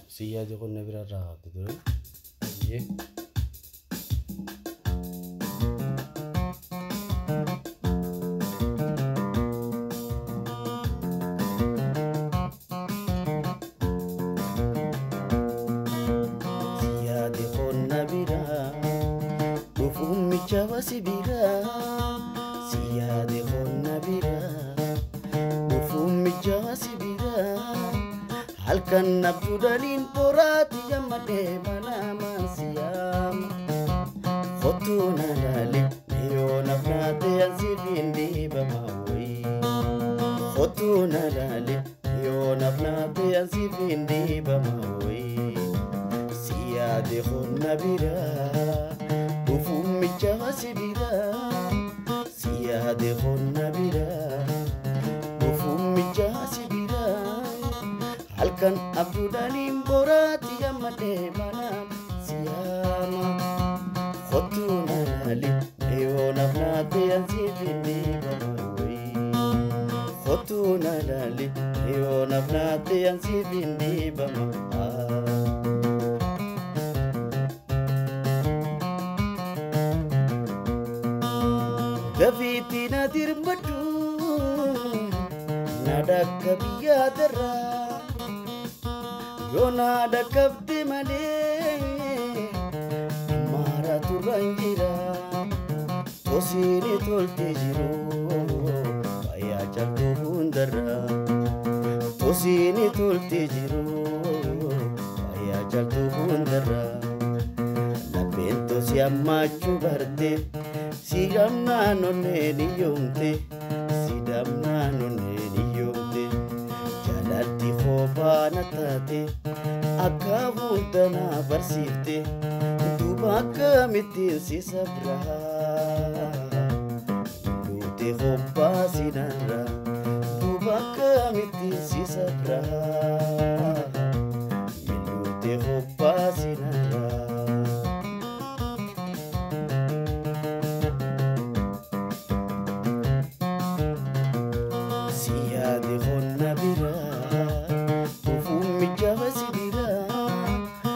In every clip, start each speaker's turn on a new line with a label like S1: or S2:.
S1: سيادة قلنا برا راحة تدري إيه سيادة قلنا برا وفهم جواسي برا سيادة قلنا برا وفهم جواسي برا هل كان نبض دلين براتي يمدي منام سيام خطونا لالي ليونا فناتي ينسيبين دي بماوي خطونا لالي ليونا فناتي ينسيبين دي بماوي سيادة خلنا برا وفهم جواسي برا سيادة خلنا برا وفهم جواسي برا هل كان أبدو دالين براتي يمدي منام سياما خطونا لالي ليونا فناتي ينسيبني بماوي خطونا لالي ليونا فناتي ينسيبني بماوي دفيتي نادر مدو نادك بيادرا يونا دكبتي مالي مارا ترانجيرا توسيني تولتي جيرو بايا جالتو هندرا توسيني تولتي جيرو بايا جالتو هندرا لبنتو سياماچو برتي سيدامنا نوني يومتي سيدامنا نوني يومتي جالتي خوبانا تاتي أكابوتنا برسيفتي دوباكا متين سي سبرها دوتي خوبا سينارا دوباكا متين سي سبرها دوتي خوبا سينارا سيادة خلنا برا وفهم جواسي برا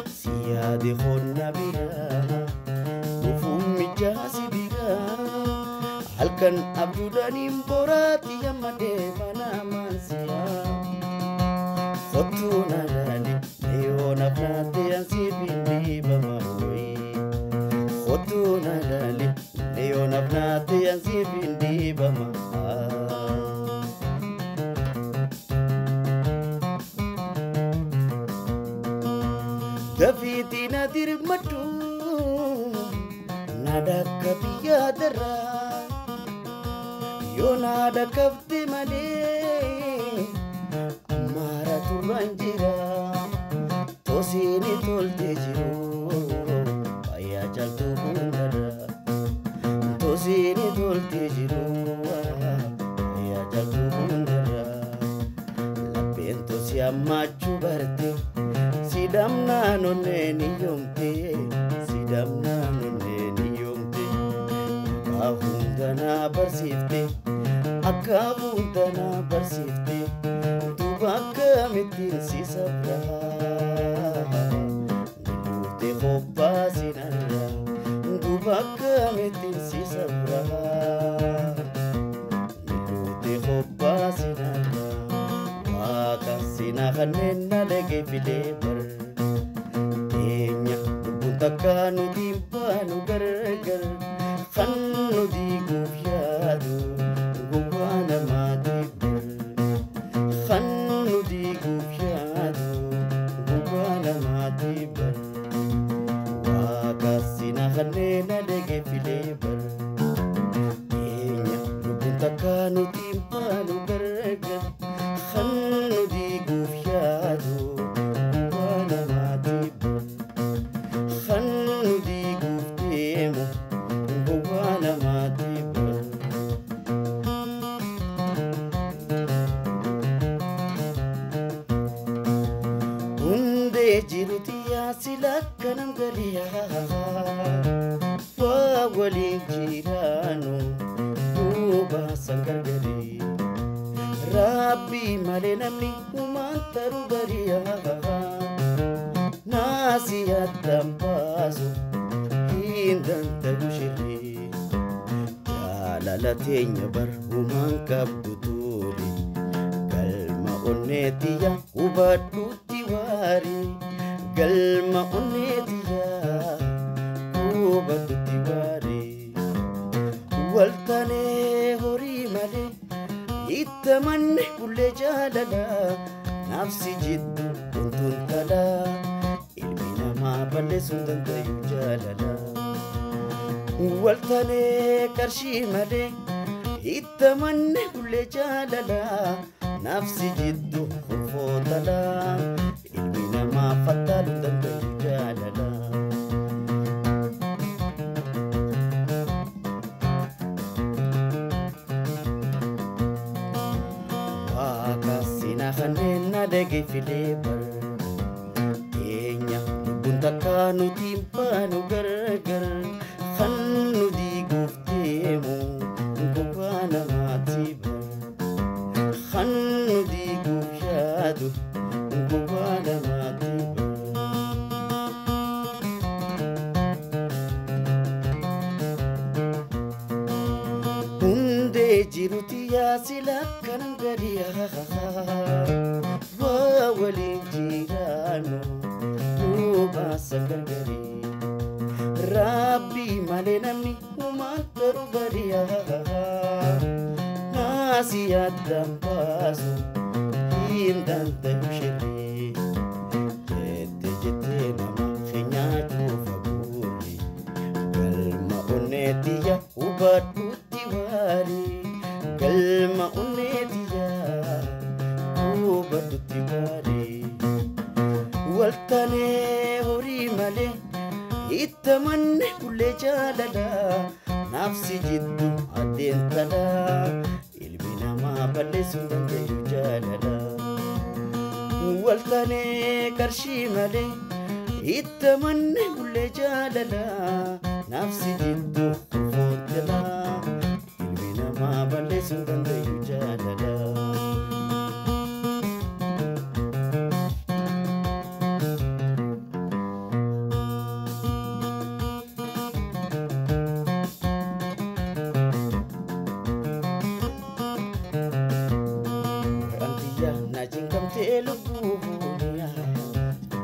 S1: سيادة خلنا برا وفهم جواسي برا هل كان أبدو دانين براتي يمدي منام سيام خطونا لالي ليونا فناتي ينسيبني بماوي خطونا لالي ليونا فناتي ينسيبني بماوي دفيتي نادر مدو نادك بيادرا يو نادك بتي مالي أمارا ترانجيرا توسيني تولتي جيرو بايا جالتو هندرا توسيني تولتي جيرو بايا جالتو هندرا لبنتو سياماچو برتي سيدامنا نوني يومتي سيدامنا نوني يومتي أكابوندنا برسيفتي أكابوندنا برسيفتي دوباكا متين سي سبرها نلوتي خوبا سينارا دوباكا متين سي سبرها نلوتي خوبا سينارا واكاسينا خننا لغي في ليبر takanu timpanu gargar khanu di gufyadu gubana madibur khanu di gufyadu gubana madibur wakasina khanena dege filebar enya takanu timpanu gargar khanu di gufyadu gubana madibur خنو دي قفتيمو بوانا ما تبر وندي جيروتي يا سلاك نمغليا فاولي جيرانو وبا سنغرغري ربي مالي نمني وما انترو بريا ناسي الدنباسو هندن تبشري جالالتين يبر وما انكبتوري قلما أنيتيا وبدو تيواري قلما أنيتيا وبدو تيواري والتاني هوري مالي يتمنى كل جاللا نفسي جد كنت انتلا المينا ما بلسون دنت يجاللا والتاني كرشي مالي يتمنى كل جاللا نفسي جد خفوتلا المينا ما فتالون دنت يجاللا Kanena dege filebar Kenya bunta kanu timpanu gar Kanu di guftemu Ngubana matibar Kanu di gufyadu Ngubana matibar Hunde jirutia silakkan gariya Wawalin jirano Ruba sagargari Rabbi male namni umantaru bariya Nasi adam pasu Hindan tabushiri Jete jete nama khinyatu faburi Galma unetiya ubadu tiwari Galma unetiya ubadu tiwari Waltane hori male Itamanne kulle jalala Nafsi jiddu adin tala Ilbina ma balle sundande jalala Waltane karshi male Itamanne kulle jalala Nafsi jiddu fotla Ilbina ma balle sundande jalala Lubunya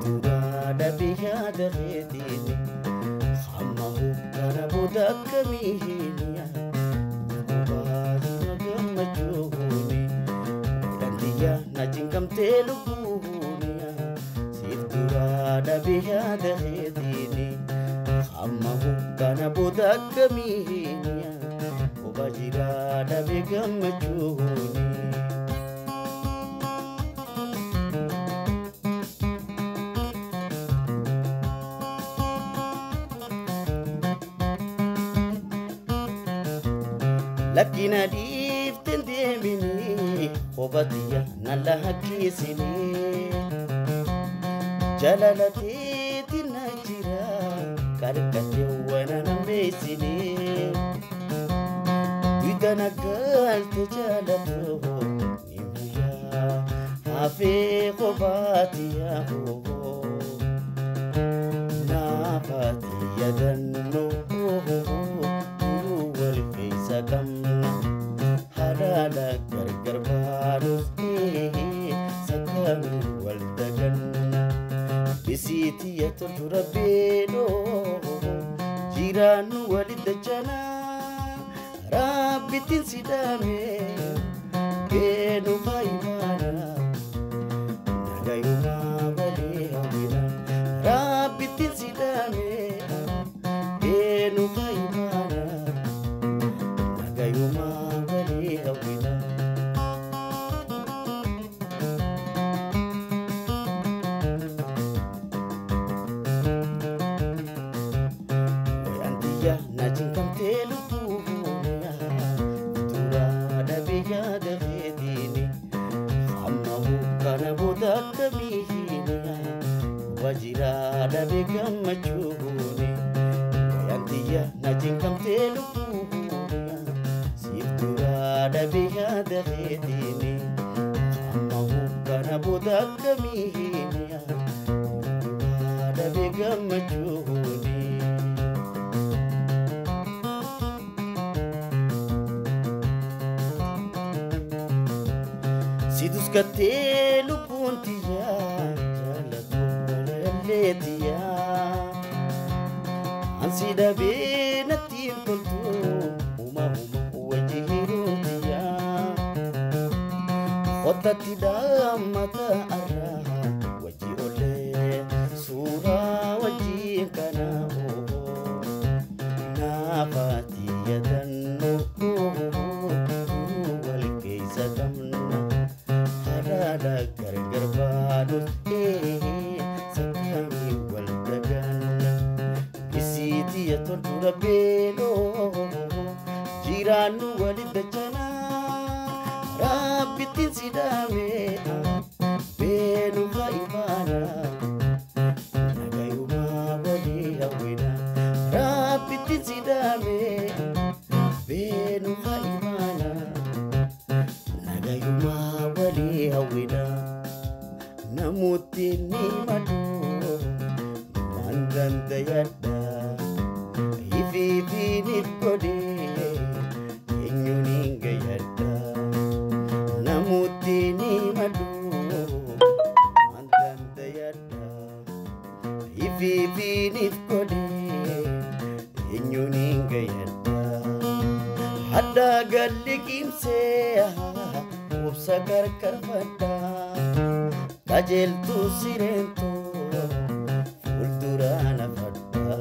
S1: Turada biha dakhedini Khamahu kana budak kamihiniya Kubadi nagamajuhuni Randiya najingkam te lubunya Sif turada biha dakhedini Khamahu kana budak kamihiniya Kubadi nagamajuhuni لكن ديف تندمني خبطيا نلا كيسني جلالتي تنجرا كاركتي وانا نميسني تدنا قلت جلالته نميا هافي خبطيا نافاتي يدنو Sakamna halala gargar barus sakamu waldaganna bisiti yaturabeno jiranu walidjana rabbitin sidame benu maimana nagayuma bale hawina rabbitin sidame benu maimana Yuma bali hawina Antiya najingkam telu punya Turada biya dakhedini Khamahu kana budak kamihiniya Wajirada bigam majuhuni Antiya najingkam telu punya Turada biha dakhedini akkamiin haadha beekammachuuni. Situs kattee lubbuun tiyyaa jaalatu malallee tiyyaa ansi dhabee natti hin toltu uma wajji hiruun tiyyaa ottatti dhaammata arraa wajji olee suuraa wajjiin kana naafaati yaadannoo wal keessa qabna. Gargar baadus sakami wal daganna isiti ya tortura belo jiranu walid jana rabbitin sidame belu khaibana nagayuma wali hawina rabbitin sidame belu khaibana nagayuma wali hawina namuti ni madu mandanda yadda ifi finit kode enyuninga yadda namuti ni madu mandanda yadda ifi finit kode enyuninga yadda hadda gallikimse ubsa karkar fadda kajeltu sirento fuldurana fadda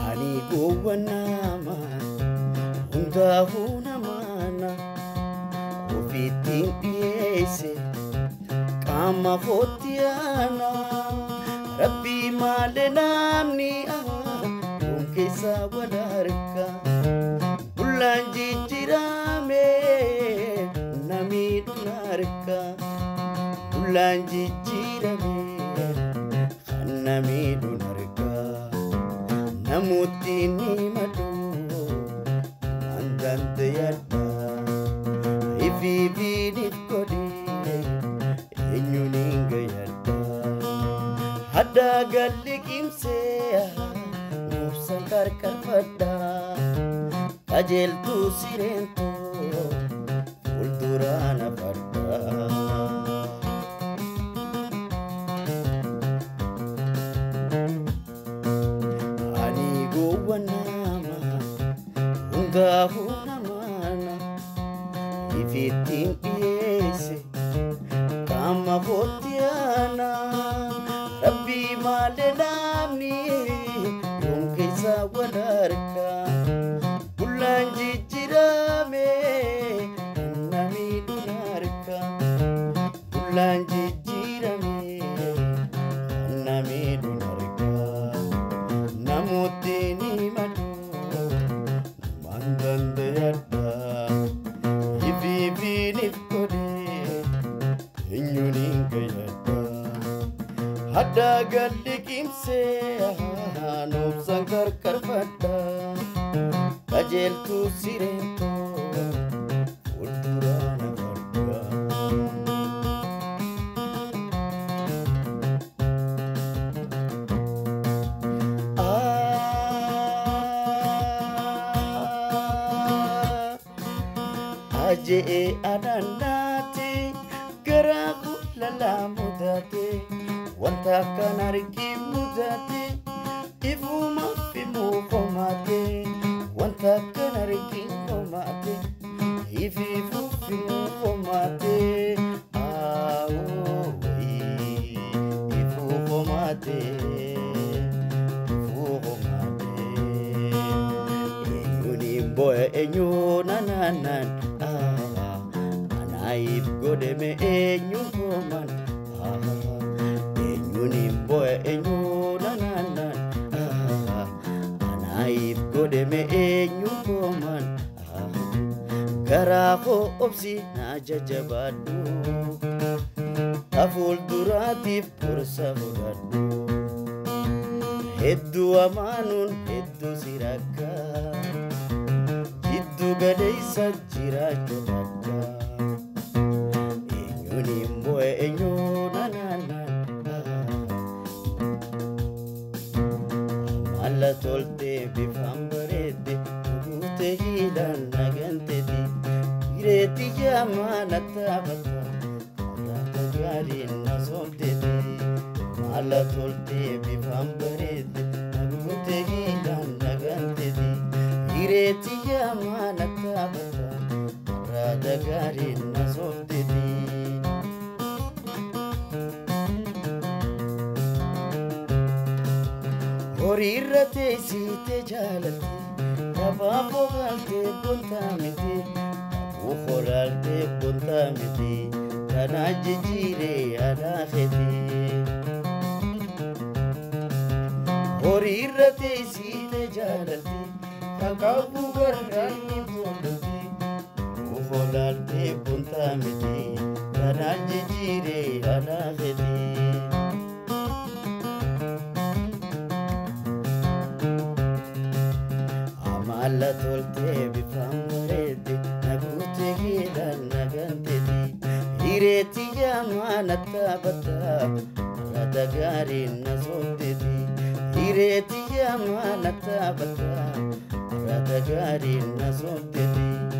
S1: ani gowanama hundahu namana ofitin dhiyeesse qaama kootiyaana rabbi maale namni keessa wal harka bulan jijjiirame namiidhu harka bulan jijjiirame namiidhu harka namutti ni madu mandante yadda ifi finit kode enyuninga yadda hadda gallikimse karkar fadda kajeltu sirento fuldurana fadda ani gowanama hundahu namana ifitin dhiyeesse qaama kootiyaana rabbi maale namni wal harka bulan jijjiirame namiidhu harka bulan jijjiirame namiidhu harka namutti ni madu mandanda yadda ifi finit kode enyuninga yadda hadda gallikimse nobsan karkar fadda kajeltu sirento fuldurana fadda aje ananate garaku lalamudate wanta kanarki mudate ifuma fimu komate wanta kanarki komate ififu fimu komate ifu komate enyunimbo enyunananan anaib godeme enyukoman enyunimbo enyunananan anaib godeme enyukoman karaako obsi na jajabaddu aful duraatiif gorsa fudhadhu hedduu amaanuun hedduu si rakka sajjira chokka enyuni mboe enyuna nana amala tolte bifambarede ute hilan nagantedi gireti jamana tabata rata gari nasomtedi amala tolte bifambarede ute hilan nagantedi gireti jamana tabata rata gari nasomtedi Horirate site jalate Rabapo galte buntamiti Ukhoralte buntamiti Tanajjire alakheti Horirate site jalate Rabapo galte buntamiti Ukhoralte buntamiti Tanajjire alakheti Alla tolte bifambarede nagute hila nagantedi ireti jamana tabata radagari nasondedi ireti jamana tabata radagari nasondedi